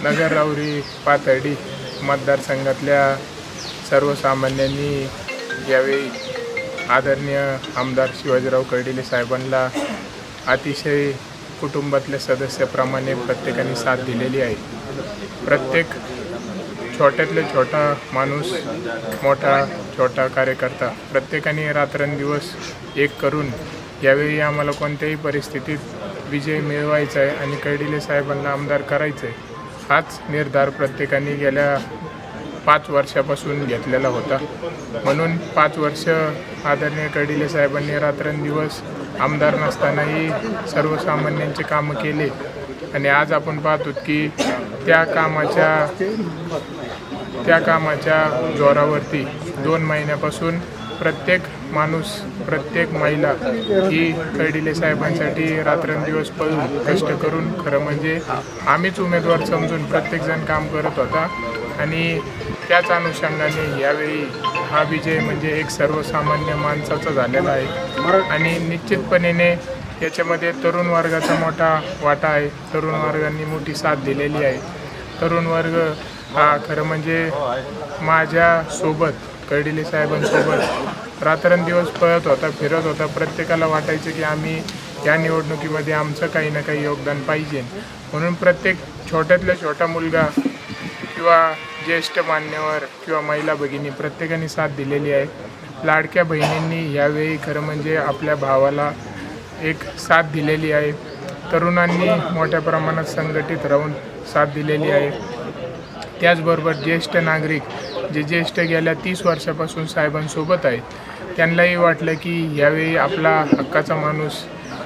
नगर राऊरी पाथर्डी मतदारसंघातल्या सर्वसामान्यांनी यावेळी आदरणीय आमदार शिवाजीराव कर्डिले साहेबांना अतिशय कुटुंबातल्या सदस्याप्रमाणे प्रत्येकाने साथ दिलेली आहे। प्रत्येक छोट्यातले छोटा माणूस, मोठा छोटा कार्यकर्ता प्रत्येकाने रात्रंदिवस एक करून यावेळी आम्हाला कोणत्याही परिस्थितीत विजय मिळवायचा आहे आणि कर्डिले साहेबांना आमदार करायचं आहे, हाच निर्धार प्रत्येकाने गेल्या 5 वर्षापासून घेतलेला होता। म्हणून 5 वर्ष आदरणीय कर्डिले साहेबांनी रात्रंदिवस आमदार नसतानाही सर्वसामान्यांचे कामं केले आणि आज आपण पाहतो की त्या कामाच्या जोरावरती 2 महिन्यापासून प्रत्येक माणूस, प्रत्येक महिला ही कर्डिले साहेबांसाठी रात्रंदिवस पळून कष्ट करून खरं म्हणजे आम्हीच उमेदवार समजून प्रत्येकजण काम करत होता आणि त्याच अनुषंगाने यावेळी हा विजय म्हणजे एक सर्वसामान्य माणसाचा झालेला आहे आणि निश्चितपणे याच्यामध्ये तरुण वर्गाचा मोठा वाटा आहे। तरुण वर्गांनी मोठी साथ दिलेली आहे। तरुण वर्ग हा खरं म्हणजे माझ्यासोबत, कर्डिले साहेबांसोबत रात्रंदिवस पळत होता, फिरत होता। प्रत्येकाला वाटायचं की आम्ही या निवडणुकीमध्ये आमचं काही ना काही योगदान पाहिजे, म्हणून प्रत्येक छोट्यातल्या छोटा मुलगा किंवा ज्येष्ठ मान्यवर किंवा महिला भगिनी प्रत्येकाने साथ दिलेली आहे। लाडक्या बहिणींनी यावेळी खरं म्हणजे आपल्या भावाला एक साथ दिलेली आहे। तरुणांनी मोठ्या प्रमाणात संघटित राहून साथ दिलेली आहे। त्याचबरोबर ज्येष्ठ नागरिक जे ज्येष्ठ गेल्या 30 वर्षापासून साहेबांसोबत आहेत, त्यांनाही वाटलं की यावेळी आपला हक्काचा माणूस,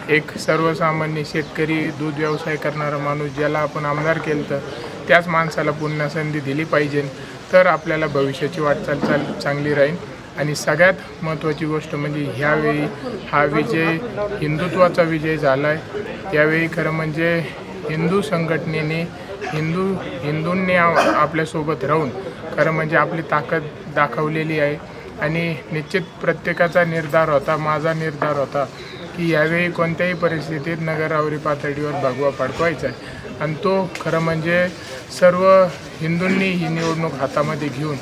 एक सर्वसामान्य शेतकरी, दूध व्यवसाय करणारा माणूस ज्याला आपण आमदार केलं तर त्याच माणसाला पुन्हा संधी दिली पाहिजे, तर आपल्याला भविष्याची वाटचाल चांगली राहील। आणि सगळ्यात महत्त्वाची गोष्ट म्हणजे ह्यावेळी हा विजय हिंदुत्वाचा विजय झाला आहे। यावेळी खरं म्हणजे हिंदू संघटनेने हिंदूंनी आपल्यासोबत राहून खरं म्हणजे आपली ताकद दाखवलेली आहे आणि निश्चित प्रत्येकाचा निर्धार होता, माझा निर्धार होता की यावेळी कोणत्याही परिस्थितीत नगर राऊरी पाथर्डीवर भगवा फडकवायचा आहे आणि तो खरं म्हणजे सर्व हिंदूंनी ही निवडणूक हातामध्ये घेऊन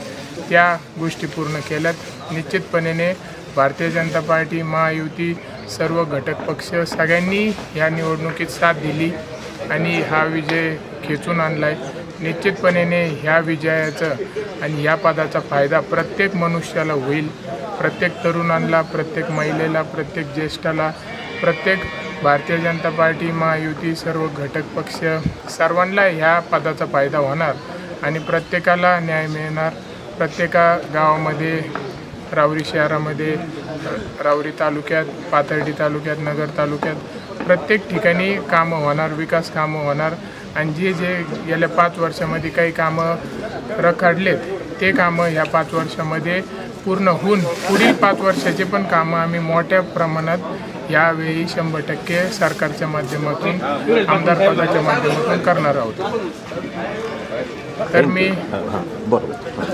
त्या गोष्टी पूर्ण केल्यात। निश्चितपणे भारतीय जनता पार्टी, महायुती, सर्व घटक पक्ष सगळ्यांनी या निवडणुकीत साथ दिली आणि हा विजय खेचून आणला आहे। निश्चितपणे ह्या विजयाचं आणि ह्या पदाचा फायदा प्रत्येक मनुष्याला होईल, प्रत्येक तरुणांना, प्रत्येक महिलेला, प्रत्येक ज्येष्ठाला, प्रत्येक भारतीय जनता पार्टी, महायुती, सर्व घटक पक्ष सर्वांना ह्या पदाचा फायदा होणार आणि प्रत्येकाला न्याय मिळणार। प्रत्येका गावामध्ये, राऊरी शहरामध्ये, राऊरी तालुक्यात, पाथर्डी तालुक्यात, नगर तालुक्यात प्रत्येक ठिकाणी कामं होणार, विकास कामं होणार आणि जे गेल्या 5 वर्षामध्ये काही कामं रखडलेत ते कामं ह्या 5 वर्षामध्ये पूर्ण होऊन पुढील 5 वर्षाचे पण कामं आम्ही मोठ्या प्रमाणात यावेळी 100% सरकारच्या माध्यमातून, आमदार पदाच्या माध्यमातून करणार आहोत। तर मी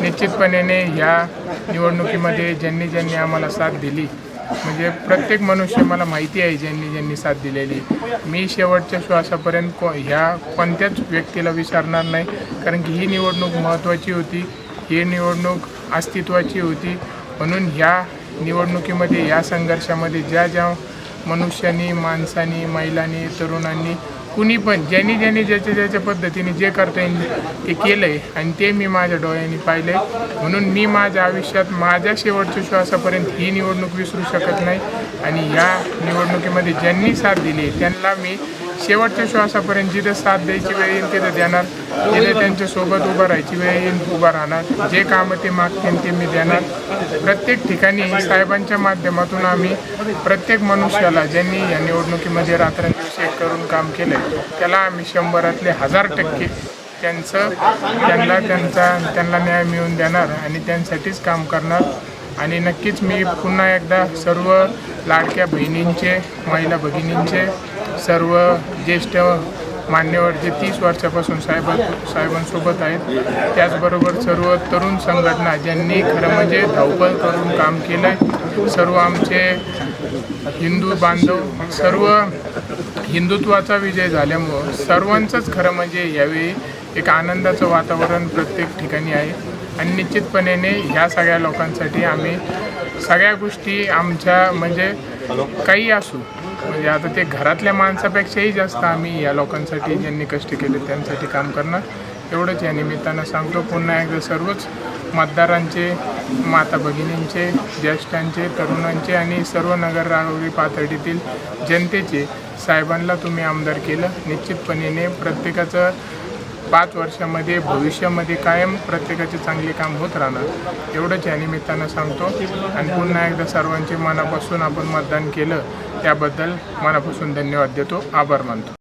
निश्चितपणे ह्या निवडणुकीमध्ये ज्यांनी आम्हाला साथ दिली, म्हणजे प्रत्येक मनुष्य मला माहिती आहे ज्यांनी साथ दिलेली, मी शेवटच्या श्वासापर्यंत ह्या कोणत्याच व्यक्तीला विसरणार नाही, कारण की ही निवडणूक महत्त्वाची होती, ही निवडणूक अस्तित्वाची होती। म्हणून ह्या निवडणुकीमध्ये, या संघर्षामध्ये ज्या मनुष्यांनी, माणसांनी, महिलांनी, तरुणांनी, कुणी पण ज्यांनी ज्याच्या पद्धतीने जे करता येईल ते केलं आहे आणि ते मी माझ्या डोळ्यांनी पाहिलं आहे। म्हणून मी माझ्या आयुष्यात माझ्या शेवटच्या श्वासापर्यंत ही निवडणूक विसरू शकत नाही आणि या निवडणुकीमध्ये ज्यांनी साथ दिली त्यांना मी शेवटच्या श्वासापर्यंत जिथं साथ द्यायची वेळ येईल तिथं देणार, जिथे त्यांच्यासोबत उभं राहायची वेळ येईल उभं राहणार, जे कामं ते मागतील ते मी देणार। प्रत्येक ठिकाणी साहेबांच्या माध्यमातून आम्ही प्रत्येक मनुष्याला ज्यांनी या निवडणुकीमध्ये रात्रंदिवस एक करून काम केलं त्याला आम्ही 100तले 1000% त्यांना न्याय मिळवून देणार आणि त्यांसाठीच काम करणार। आणि नक्कीच मी पुन्हा एकदा सर्व लाडक्या बहिणींचे, महिला भगिनींचे, सर्व ज्येष्ठ मान्यवर जे 30 वर्षापासून साहेबांसोबत आहेत, त्याचबरोबर सर्व तरुण संघटना ज्यांनी खरं म्हणजे धावपळ करून काम केलं आहे, सर्व आमचे हिंदू बांधव, सर्व हिंदुत्वाचा विजय झाल्यामुळं सर्वांचंच खरं म्हणजे यावेळी एक आनंदाचं वातावरण प्रत्येक ठिकाणी आहे आणि निश्चितपणे ह्या सगळ्या लोकांसाठी आम्ही सगळ्या गोष्टी आमच्या म्हणजे काही असू म्हणजे आता ते घरातल्या माणसापेक्षाही जास्त आम्ही या लोकांसाठी ज्यांनी कष्ट केले त्यांसाठी काम करणार एवढंच या निमित्तानं सांगतो. पुन्हा एकदा सर्वच मतदारांचे, माता भगिनींचे, ज्येष्ठांचे, तरुणांचे आणि सर्व नगर राहुरी पाथर्डीतील जनतेचे साहेबांना तुम्ही आमदार केलं. निश्चितपणे प्रत्येकाचं 5 वर्षामध्ये भविष्यामध्ये कायम प्रत्येकाचे चांगले काम होत राहणार एवढंच या निमित्तानं सांगतो. आणि पुन्हा एकदा सर्वांचे मनापासून आपण मतदान केलं त्याबद्दल मनापासून धन्यवाद देतो, आभार मानतो.